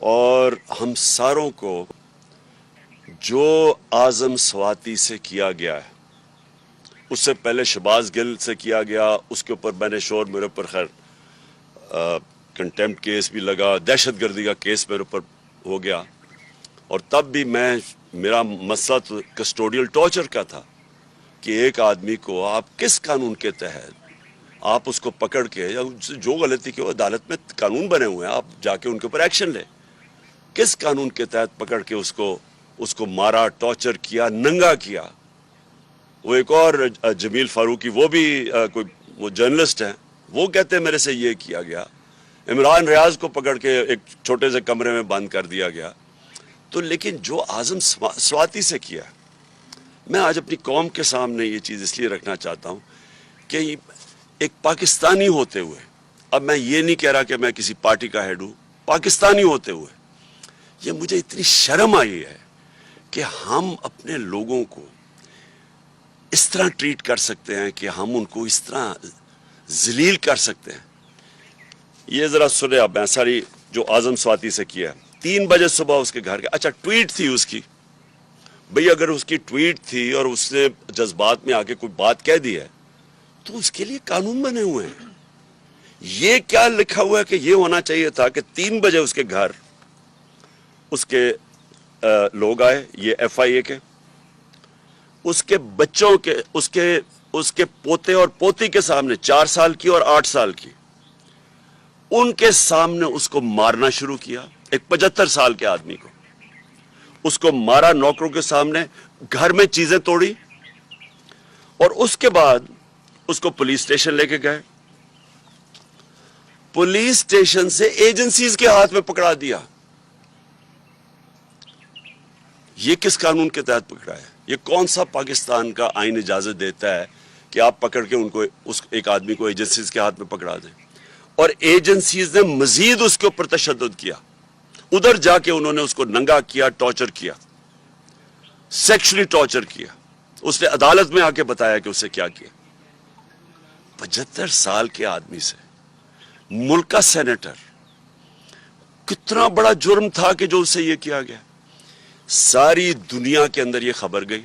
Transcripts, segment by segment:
اور ہم ساروں کو جو اعظم سواتی سے کیا گیا ہے، اس سے پہلے شہباز گل سے کیا گیا، اس کے اوپر میں نے شور میرے اوپر خیر کنٹیمپٹ کیس بھی لگا، دہشت گردی کا کیس میرے اوپر ہو گیا، اور تب بھی میرا مسئلہ تو کسٹوڈیل ٹارچر کا تھا کہ ایک آدمی کو آپ کس قانون کے تحت آپ اس کو پکڑ کے یا جو غلطی کی عدالت میں قانون بنے ہوئے ہیں، آپ جا کے ان کے اوپر ایکشن لیں، کس قانون کے تحت پکڑ کے اس کو مارا، ٹارچر کیا، ننگا کیا۔ وہ ایک اور جمیل فاروقی، وہ بھی وہ جرنلسٹ ہیں، وہ کہتے ہیں میرے سے یہ کیا گیا۔ عمران ریاض کو پکڑ کے ایک چھوٹے سے کمرے میں بند کر دیا گیا۔ تو لیکن جو اعظم سواتی سے کیا، میں آج اپنی قوم کے سامنے یہ چیز اس لیے رکھنا چاہتا ہوں کہ ایک پاکستانی ہوتے ہوئے، اب میں یہ نہیں کہہ رہا کہ میں کسی پارٹی کا ہیڈ ہوں، پاکستانی ہوتے ہوئے یہ مجھے اتنی شرم آئی ہے کہ ہم اپنے لوگوں کو اس طرح ٹریٹ کر سکتے ہیں، کہ ہم ان کو اس طرح ذلیل کر سکتے ہیں۔ یہ ذرا سنیں اب، میں ساری جو اعظم سواتی سے کیا ہے، 3 بجے صبح اس کے گھر کے، اچھا ٹویٹ تھی اس کی، بھئی اگر اس کی ٹویٹ تھی اور اس نے جذبات میں آ کے کوئی بات کہہ دی ہے تو اس کے لیے قانون بنے ہوئے ہیں۔ یہ کیا لکھا ہوا ہے کہ یہ ہونا چاہیے تھا کہ 3 بجے اس کے گھر اس کے لوگ آئے، یہ ایف آئی اے کے، اس کے بچوں کے، اس کے پوتے اور پوتی کے سامنے، 4 سال کی اور 8 سال کی، ان کے سامنے اس کو مارنا شروع کیا، ایک 75 سال کے آدمی کو اس کو مارا، نوکروں کے سامنے، گھر میں چیزیں توڑی، اور اس کے بعد اس کو پولیس اسٹیشن لے کے گئے، پولیس اسٹیشن سے ایجنسیز کے ہاتھ میں پکڑا دیا۔ یہ کس قانون کے تحت پکڑا ہے؟ یہ کون سا پاکستان کا آئین اجازت دیتا ہے کہ آپ پکڑ کے ان کو ایک آدمی کو ایجنسیز کے ہاتھ میں پکڑا دیں؟ اور ایجنسیز نے مزید اس کے اوپر تشدد کیا، ادھر جا کے انہوں نے اس کو ننگا کیا، ٹارچر کیا، سیکشلی ٹارچر کیا۔ اس نے عدالت میں آ کے بتایا کہ اسے کیا کیا۔ 75 سال کے آدمی سے، ملک کا سینیٹر، کتنا بڑا جرم تھا کہ جو اسے یہ کیا گیا۔ ساری دنیا کے اندر یہ خبر گئی،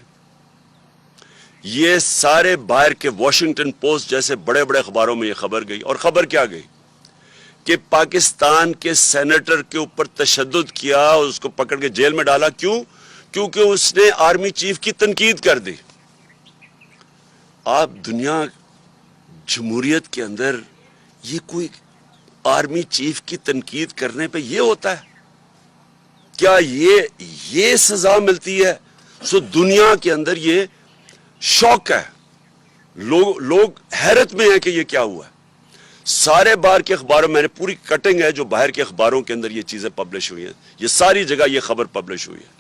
یہ سارے باہر کے واشنگٹن پوسٹ جیسے بڑے بڑے اخباروں میں یہ خبر گئی، اور خبر کیا گئی کہ پاکستان کے سینیٹر کے اوپر تشدد کیا اور اس کو پکڑ کے جیل میں ڈالا۔ کیوں؟ کیونکہ اس نے آرمی چیف کی تنقید کر دی۔ آپ دنیا جمہوریت کے اندر یہ کوئی آرمی چیف کی تنقید کرنے پہ یہ ہوتا ہے؟ کیا یہ سزا ملتی ہے؟ سو دنیا کے اندر یہ شوق ہے، لوگ حیرت میں ہیں کہ یہ کیا ہوا ہے۔ سارے باہر کے اخباروں، میں نے پوری کٹنگ ہے جو باہر کے اخباروں کے اندر یہ چیزیں پبلش ہوئی ہیں، یہ ساری جگہ یہ خبر پبلش ہوئی ہے۔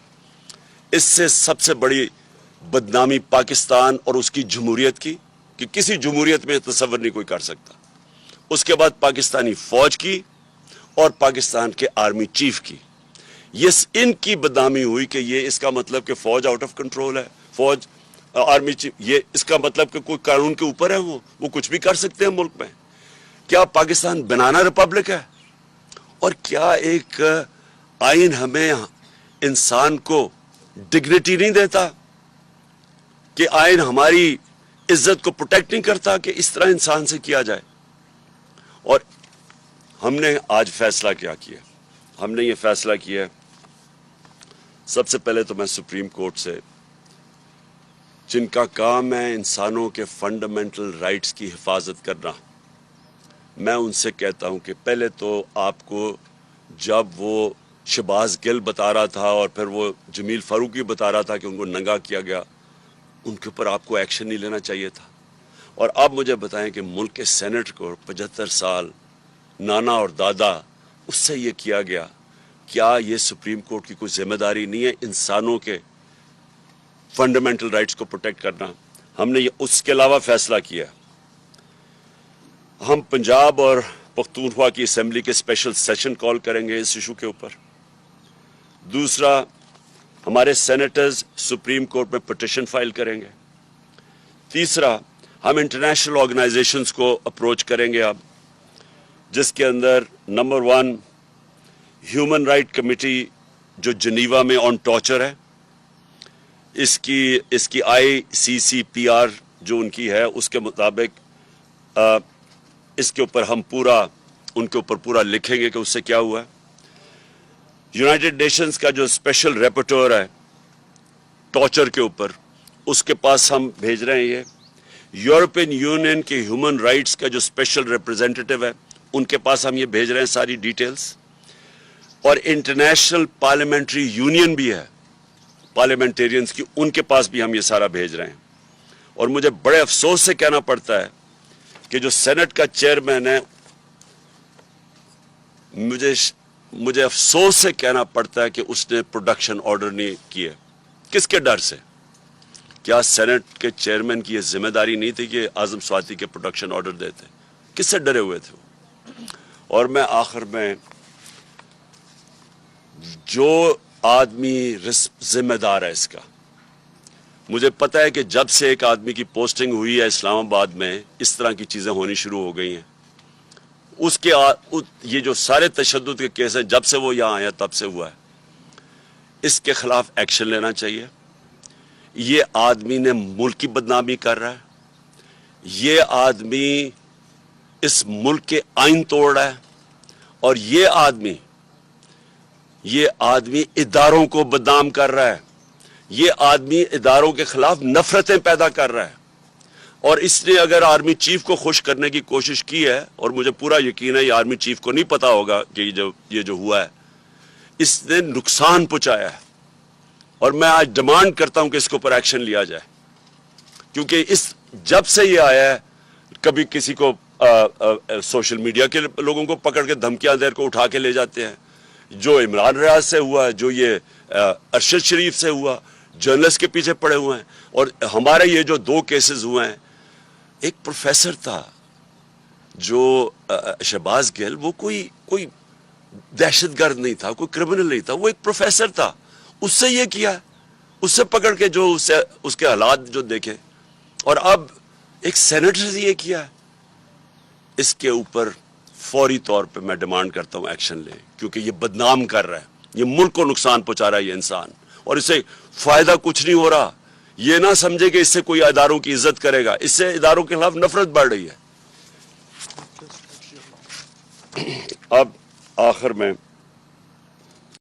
اس سے سب سے بڑی بدنامی پاکستان اور اس کی جمہوریت کی، کہ کسی جمہوریت میں تصور نہیں کوئی کر سکتا۔ اس کے بعد پاکستانی فوج کی اور پاکستان کے آرمی چیف کی، یہ ان کی بدنامی ہوئی کہ یہ اس کا مطلب کہ فوج آؤٹ آف کنٹرول ہے، فوج، آرمی چیف، یہ اس کا مطلب کہ کوئی قانون کے اوپر ہے، وہ کچھ بھی کر سکتے ہیں ملک میں۔ کیا پاکستان بنانا ریپبلک ہے؟ اور کیا ایک آئین ہمیں انسان کو ڈگنیٹی نہیں دیتا؟ کہ آئین ہماری عزت کو پروٹیکٹ نہیں کرتا کہ اس طرح انسان سے کیا جائے؟ اور ہم نے آج فیصلہ کیا کیا؟ ہم نے یہ فیصلہ کیا، سب سے پہلے تو میں سپریم کورٹ سے، جن کا کام ہے انسانوں کے فنڈامنٹل رائٹس کی حفاظت کرنا، میں ان سے کہتا ہوں کہ پہلے تو آپ کو، جب وہ شہباز گل بتا رہا تھا اور پھر وہ جمیل فاروقی بتا رہا تھا کہ ان کو ننگا کیا گیا، ان کے اوپر آپ کو ایکشن نہیں لینا چاہیے تھا؟ اور آپ مجھے بتائیں کہ ملک کے سینٹ کو 75 سال نانا اور دادا، اس سے یہ کیا گیا، کیا یہ سپریم کورٹ کی کوئی ذمہ داری نہیں ہے انسانوں کے فنڈامنٹل رائٹس کو پروٹیکٹ کرنا؟ ہم نے یہ اس کے علاوہ فیصلہ کیا، ہم پنجاب اور پختونخوا کی اسمبلی کے اسپیشل سیشن کال کریں گے اس ایشو کے اوپر۔ دوسرا، ہمارے سینیٹرز سپریم کورٹ میں پٹیشن فائل کریں گے۔ تیسرا، ہم انٹرنیشنل آرگنائزیشنز کو اپروچ کریں گے اب، جس کے اندر نمبر 1 ہیومن رائٹ کمیٹی جو جنیوا میں آن ٹارچر ہے، اس کی ICCPR جو ان کی ہے، اس کے مطابق اس کے اوپر ہم ان کے اوپر پورا لکھیں گے کہ اس سے کیا ہوا ہے۔ یونائٹڈ نیشنز کا جو اسپیشل ریپورٹر ہے ٹارچر کے اوپر، اس کے پاس ہم بھیج رہے ہیں یہ۔ یورپین یونین کے ہیومن رائٹس کا جو اسپیشل ریپرزینٹیٹو ہے، ان کے پاس ہم یہ بھیج رہے ہیں ساری ڈیٹیلز۔ اور انٹرنیشنل پارلیمنٹری یونین بھی ہے پارلیمنٹیرینز کی، ان کے پاس بھی ہم یہ سارا بھیج رہے ہیں۔ اور مجھے بڑے افسوس سے کہنا پڑتا ہے کہ جو سینٹ کا چیئرمین ہے، مجھے افسوس سے کہنا پڑتا ہے کہ اس نے پروڈکشن آرڈر نہیں کیے۔ کس کے ڈر سے؟ کیا سینٹ کے چیئرمین کی یہ ذمہ داری نہیں تھی کہ اعظم سواتی کے پروڈکشن آرڈر دیتے؟ کس سے ڈرے ہوئے تھے وہ؟ اور میں آخر میں، جو آدمی ذمہ دار ہے اس کا، مجھے پتا ہے کہ جب سے ایک آدمی کی پوسٹنگ ہوئی ہے اسلام آباد میں، اس طرح کی چیزیں ہونی شروع ہو گئی ہیں۔ یہ جو سارے تشدد کے کیس ہیں، جب سے وہ یہاں آیا تب سے ہوا ہے۔ اس کے خلاف ایکشن لینا چاہیے۔ یہ آدمی نے ملک کی بدنامی کر رہا ہے، یہ آدمی اس ملک کے آئین توڑ رہا ہے، اور یہ آدمی اداروں کو بدنام کر رہا ہے، یہ آدمی اداروں کے خلاف نفرتیں پیدا کر رہا ہے۔ اور اس نے اگر آرمی چیف کو خوش کرنے کی کوشش کی ہے، اور مجھے پورا یقین ہے یہ آرمی چیف کو نہیں پتا ہوگا کہ یہ جو ہوا ہے، اس نے نقصان پہنچایا ہے۔ اور میں آج ڈیمانڈ کرتا ہوں کہ اس کے اوپر ایکشن لیا جائے، کیونکہ جب سے یہ آیا ہے، کبھی کسی کو سوشل میڈیا کے لوگوں کو پکڑ کے دھمکیاں دے کو اٹھا کے لے جاتے ہیں، جو عمران ریاض سے ہوا، جو یہ ارشد شریف سے ہوا، جرنلسٹ کے پیچھے پڑے ہوئے ہیں۔ اور ہمارے یہ جو 2 کیسز ہوئے ہیں، ایک پروفیسر تھا جو شہباز گل، وہ کوئی دہشت گرد نہیں تھا، کوئی کرمنل نہیں تھا، وہ ایک پروفیسر تھا، اس سے یہ کیا، اس سے پکڑ کے جو اس کے حالات جو دیکھے، اور اب ایک سینیٹر سے یہ کیا ہے۔ اس کے اوپر فوری طور پہ میں ڈیمانڈ کرتا ہوں ایکشن لیں، کیونکہ یہ بدنام کر رہا ہے، یہ ملک کو نقصان پہنچا رہا ہے یہ انسان، اور اسے فائدہ کچھ نہیں ہو رہا۔ یہ نہ سمجھے کہ اس سے کوئی اداروں کی عزت کرے گا، اس سے اداروں کے خلاف نفرت بڑھ رہی ہے۔ اب آخر میں